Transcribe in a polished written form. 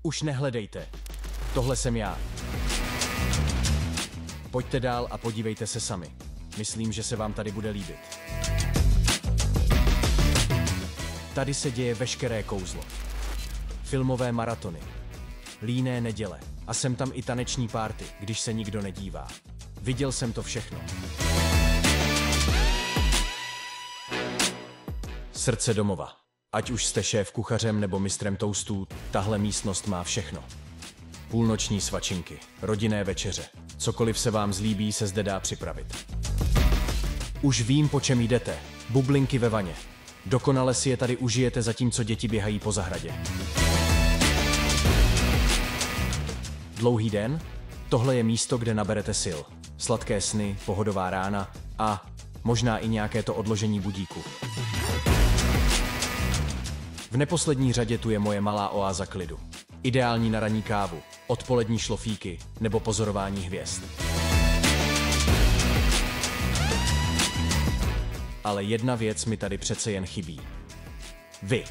Už nehledejte. Tohle jsem já. Pojďte dál a podívejte se sami. Myslím, že se vám tady bude líbit. Tady se děje veškeré kouzlo. Filmové maratony, líné neděle a sem tam i taneční párty, když se nikdo nedívá. Viděl jsem to všechno. Srdce domova. Ať už jste šéf kuchařem nebo mistrem toastů, tahle místnost má všechno. Půlnoční svačinky, rodinné večeře, cokoliv se vám zlíbí, se zde dá připravit. Už vím, po čem jdete. Bublinky ve vaně. Dokonale si je tady užijete, zatímco děti běhají po zahradě. Dlouhý den? Tohle je místo, kde naberete sil. Sladké sny, pohodová rána a možná i nějaké to odložení budíku. V neposlední řadě tu je moje malá oáza klidu. Ideální na ranní kávu, odpolední šlofíky nebo pozorování hvězd. Ale jedna věc mi tady přece jen chybí. Vy.